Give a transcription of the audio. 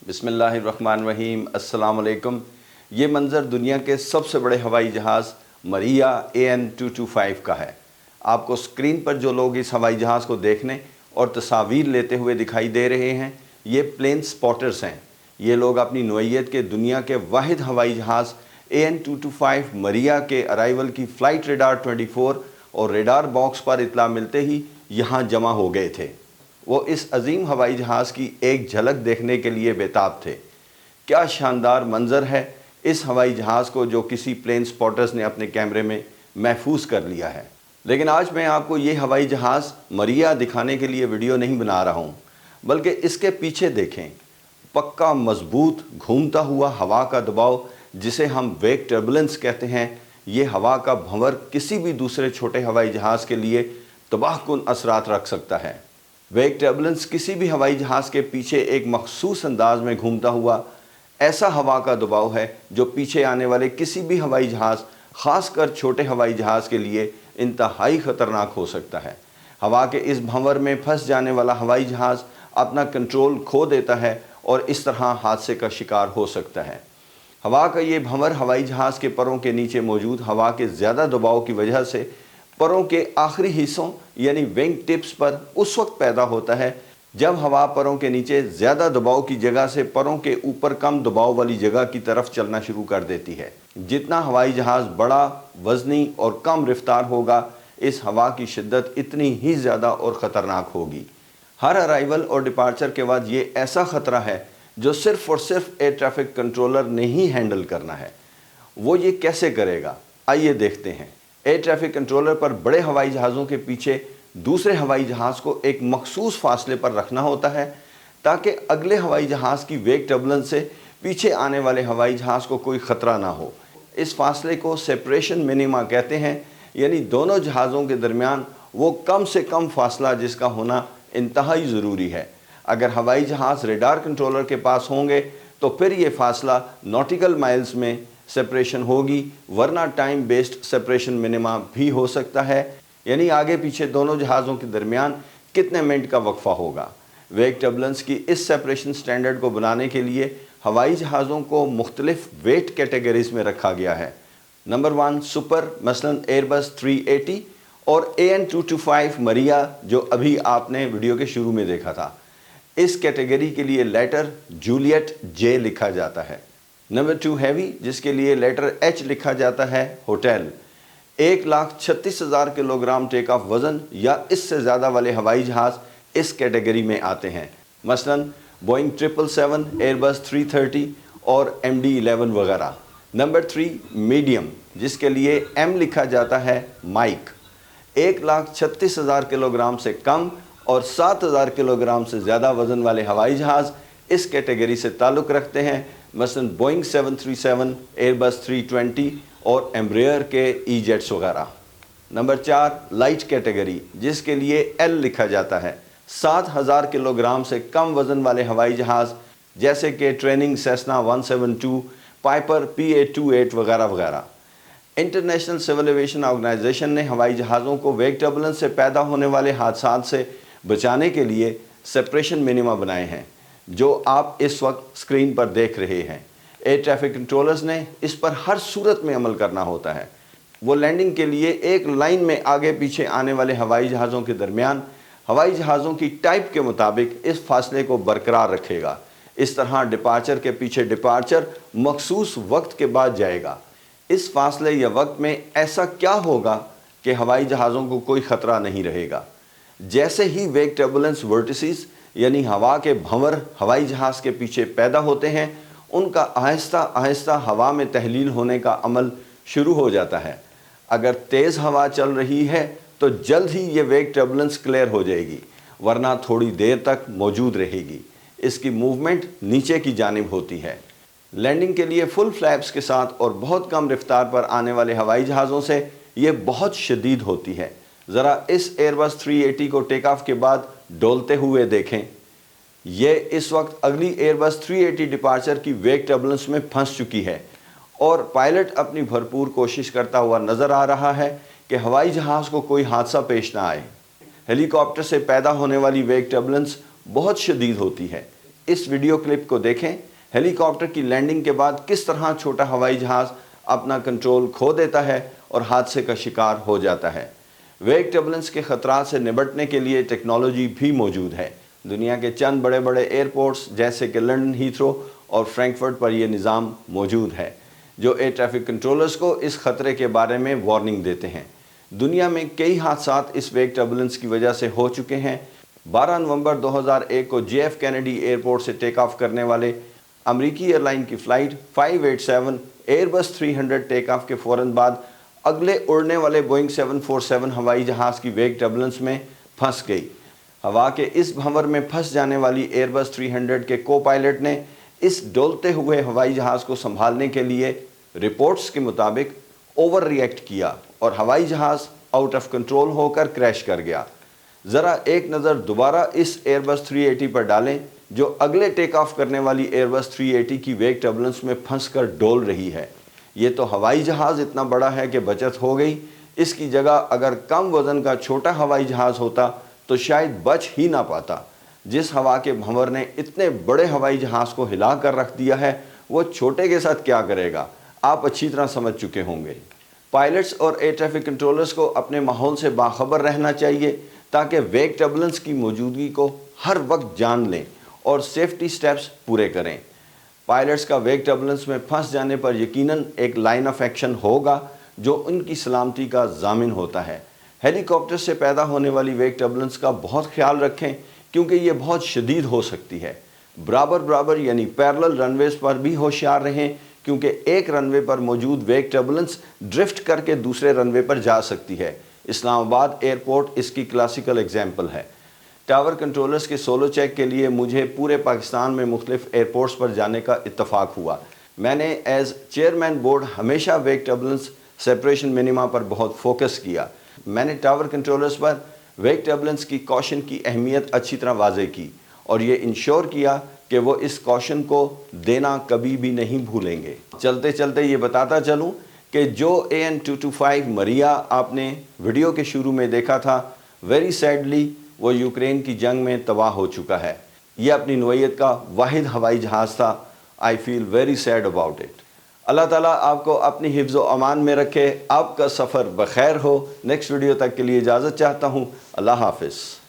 बिस्मिल्लाहिर्रहमानिर्रहीम। अस्सलाम वालेकुम। ये मंज़र दुनिया के सबसे बड़े हवाई जहाज़ मरिया AN-225 का है। आपको स्क्रीन पर जो लोग इस हवाई जहाज़ को देखने और तस्वीर लेते हुए दिखाई दे रहे हैं, ये प्लेन स्पॉटर्स हैं। ये लोग अपनी नौइयत के दुनिया के वाहिद हवाई जहाज़ AN-225 मरिया के अराइवल की फ़्लाइट रेडार 24 और रेडार बॉक्स पर इत्तला मिलते ही यहाँ जमा हो गए थे। वो इस अजीम हवाई जहाज़ की एक झलक देखने के लिए बेताब थे। क्या शानदार मंज़र है इस हवाई जहाज़ को जो किसी प्लेन स्पॉटर्स ने अपने कैमरे में महफूज कर लिया है। लेकिन आज मैं आपको ये हवाई जहाज़ मरिया दिखाने के लिए वीडियो नहीं बना रहा हूँ, बल्कि इसके पीछे देखें। पक्का मजबूत घूमता हुआ हवा का दबाव, जिसे हम वेग टर्बुलेंस कहते हैं, ये हवा का भंवर किसी भी दूसरे छोटे हवाई जहाज़ के लिए तबाहकुन असरात रख सकता है। वेग टर्बुलेंस किसी भी हवाई जहाज़ के पीछे एक मखसूस अंदाज में घूमता हुआ ऐसा हवा का दबाव है जो पीछे आने वाले किसी भी हवाई जहाज़, ख़ासकर छोटे हवाई जहाज़ के लिए इंतहाई ख़तरनाक हो सकता है। हवा के इस भंवर में फंस जाने वाला हवाई जहाज़ अपना कंट्रोल खो देता है और इस तरह हादसे का शिकार हो सकता है। हवा का ये भंवर हवाई जहाज़ के परों के नीचे मौजूद हवा के ज़्यादा दबाव की वजह से परों के आखिरी हिस्सों यानी विंग टिप्स पर उस वक्त पैदा होता है जब हवा परों के नीचे ज़्यादा दबाव की जगह से परों के ऊपर कम दबाव वाली जगह की तरफ चलना शुरू कर देती है। जितना हवाई जहाज़ बड़ा, वज़नी और कम रफ्तार होगा, इस हवा की शिद्दत इतनी ही ज़्यादा और ख़तरनाक होगी। हर अराइवल और डिपार्चर के बाद ये ऐसा ख़तरा है जो सिर्फ़ और सिर्फ एयर ट्रैफिक कंट्रोलर ने ही हैंडल करना है। वो ये कैसे करेगा, आइए देखते हैं। एयर ट्रैफिक कंट्रोलर पर बड़े हवाई जहाज़ों के पीछे दूसरे हवाई जहाज़ को एक मखसूस फासले पर रखना होता है ताकि अगले हवाई जहाज़ की वेग टर्बुलेंस से पीछे आने वाले हवाई जहाज़ को कोई ख़तरा ना हो। इस फासले को सेपरेशन मिनिमा कहते हैं, यानी दोनों जहाज़ों के दरमियान वो कम से कम फासला जिसका होना इंतहाई ज़रूरी है। अगर हवाई जहाज़ रेडार कंट्रोलर के पास होंगे तो फिर ये फासला नॉटिकल माइल्स में सेपरेशन होगी, वरना टाइम बेस्ड सेपरेशन मिनिमा भी हो सकता है, यानी आगे पीछे दोनों जहाज़ों के दरमियान कितने मिनट का वक्फा होगा। वेग टर्बुलेंस की इस सेपरेशन स्टैंडर्ड को बनाने के लिए हवाई जहाज़ों को मुख्तलिफ वेट कैटेगरीज में रखा गया है। नंबर 1 सुपर, मसलन एयरबस 380 और AN-225 मरिया जो अभी आपने वीडियो के शुरू में देखा था। इस कैटेगरी के लिए लेटर जूलियट J लिखा जाता है। नंबर 2 हैवी, जिसके लिए लेटर H लिखा जाता है, होटल। 1,36,000 किलोग्राम टेक ऑफ वज़न या इससे ज़्यादा वाले हवाई जहाज़ इस कैटेगरी में आते हैं, मसलन बोइंग 777, एयरबस 330 और MD-11 वगैरह। नंबर 3 मीडियम, जिसके लिए M लिखा जाता है, माइक। 1,36,000 किलोग्राम से कम और 7,000 किलोग्राम से ज़्यादा वज़न वाले हवाई जहाज़ इस कैटेगरी से ताल्लुक़ रखते हैं, मसलन बोइंग 737, एयरबस 320 और एम्ब्रेयर के ई-जेट्स वगैरह। नंबर 4 लाइट कैटेगरी, जिसके लिए L लिखा जाता है। 7,000 किलोग्राम से कम वज़न वाले हवाई जहाज़ जैसे कि ट्रेनिंग सेस्ना 172, पाइपर PA-28 वगैरह वगैरह। इंटरनेशनल सिविल एविएशन ऑर्गेनाइजेशन ने हवाई जहाज़ों को वेग टर्बुलेंस से पैदा होने वाले हादसात से बचाने के लिए सेपरेशन मिनिमा बनाए हैं, जो आप इस वक्त स्क्रीन पर देख रहे हैं। एयर ट्रैफिक कंट्रोलर्स ने इस पर हर सूरत में अमल करना होता है। वो लैंडिंग के लिए एक लाइन में आगे पीछे आने वाले हवाई जहाज़ों के दरमियान हवाई जहाज़ों की टाइप के मुताबिक इस फासले को बरकरार रखेगा। इस तरह डिपार्चर के पीछे डिपार्चर मखसूस वक्त के बाद जाएगा। इस फासले या वक्त में ऐसा क्या होगा कि हवाई जहाज़ों को कोई ख़तरा नहीं रहेगा। जैसे ही वेग टर्बुलेंस वर्टिसेस यानी हवा के भंवर हवाई जहाज़ के पीछे पैदा होते हैं, उनका आहिस्ता आहिस्ता हवा में तहलील होने का अमल शुरू हो जाता है। अगर तेज़ हवा चल रही है तो जल्द ही ये वेग टर्बुलेंस क्लियर हो जाएगी, वरना थोड़ी देर तक मौजूद रहेगी। इसकी मूवमेंट नीचे की जानिब होती है। लैंडिंग के लिए फुल फ्लैप्स के साथ और बहुत कम रफ्तार पर आने वाले हवाई जहाज़ों से ये बहुत शदीद होती है। ज़रा इस एयरबस 380 को टेक ऑफ के बाद डोलते हुए देखें। ये इस वक्त अगली एयरबस 380 डिपार्चर की वेग टर्बुलेंस में फंस चुकी है और पायलट अपनी भरपूर कोशिश करता हुआ नज़र आ रहा है कि हवाई जहाज़ को कोई हादसा पेश ना आए। हेलीकॉप्टर से पैदा होने वाली वेग टर्बुलेंस बहुत शदीद होती है। इस वीडियो क्लिप को देखें। हेलीकॉप्टर की लैंडिंग के बाद किस तरह छोटा हवाई जहाज़ अपना कंट्रोल खो देता है और हादसे का शिकार हो जाता है। वेग टर्बुलेंस के ख़तरात से निपटने के लिए टेक्नोलॉजी भी मौजूद है। दुनिया के चंद बड़े बड़े एयरपोर्ट्स जैसे कि लंदन हीथ्रो और फ्रैंकफर्ट पर यह निज़ाम मौजूद है जो एयर ट्रैफिक कंट्रोलर्स को इस ख़तरे के बारे में वार्निंग देते हैं। दुनिया में कई हादसात इस वेग टर्बुलेंस की वजह से हो चुके हैं। 12 नवंबर 2001 को JF कैनेडी एयरपोर्ट से टेक ऑफ करने वाले अमेरिकी एयरलाइन की फ़्लाइट 587 एयरबस 300 टेक ऑफ के फ़ौरन बाद अगले उड़ने वाले बोइंग 747 हवाई जहाज़ की वेग टर्बुलेंस में फंस गई। हवा के इस भंवर में फंस जाने वाली एयरबस 300 के को पायलट ने इस डोलते हुए हवाई जहाज़ को संभालने के लिए रिपोर्ट्स के मुताबिक ओवर रिएक्ट किया और हवाई जहाज़ आउट ऑफ कंट्रोल होकर क्रैश कर गया। ज़रा एक नज़र दोबारा इस एयरबस 380 पर डालें जो अगले टेक ऑफ करने वाली एयरबस 380 की वेग टर्बुलेंस में फंसकर डोल रही है। ये तो हवाई जहाज़ इतना बड़ा है कि बचत हो गई। इसकी जगह अगर कम वज़न का छोटा हवाई जहाज़ होता तो शायद बच ही ना पाता। जिस हवा के भंवर ने इतने बड़े हवाई जहाज़ को हिला कर रख दिया है वो छोटे के साथ क्या करेगा, आप अच्छी तरह समझ चुके होंगे। पायलट्स और एयर ट्रैफिक कंट्रोलर्स को अपने माहौल से बाखबर रहना चाहिए ताकि वेग टर्बुलेंस की मौजूदगी को हर वक्त जान लें और सेफ्टी स्टेप्स पूरे करें। पायलट्स का वेग टर्बुलेंस में फंस जाने पर यकीनन एक लाइन ऑफ एक्शन होगा जो उनकी सलामती का ज़ामिन होता है। हेलीकॉप्टर से पैदा होने वाली वेग टर्बुलेंस का बहुत ख्याल रखें क्योंकि ये बहुत शदीद हो सकती है। बराबर यानी पैरेलल रनवेज पर भी होशियार रहें क्योंकि एक रनवे पर मौजूद वेग टर्बुलेंस ड्रिफ्ट करके दूसरे रनवे पर जा सकती है। इस्लामाबाद एयरपोर्ट इसकी क्लासिकल एग्जाम्पल है। टावर कंट्रोलर्स के सोलो चेक के लिए मुझे पूरे पाकिस्तान में मुख्तलिफ एयरपोर्ट्स पर जाने का इत्तफाक हुआ। मैंने एज चेयरमैन बोर्ड हमेशा वेग टर्बुलेंस सेपरेशन मिनिमा पर बहुत फोकस किया। मैंने टावर कंट्रोलर्स पर वेग टर्बुलेंस की कॉशन की अहमियत अच्छी तरह वाज़े की और ये इंश्योर किया कि वो इस कॉशन को देना कभी भी नहीं भूलेंगे। चलते चलते ये बताता चलूँ कि जो AN225 मरिया आपने वीडियो के शुरू में देखा था, वेरी सैडली वो यूक्रेन की जंग में तबाह हो चुका है। ये अपनी नौइयत का वाहिद हवाई जहाज़ था। I feel very sad about it. अल्लाह ताला आपको अपनी हिफ्ज़ व अमान में रखे, आपका सफ़र बखैर हो। नेक्स्ट वीडियो तक के लिए इजाज़त चाहता हूँ। अल्लाह हाफ़िज़।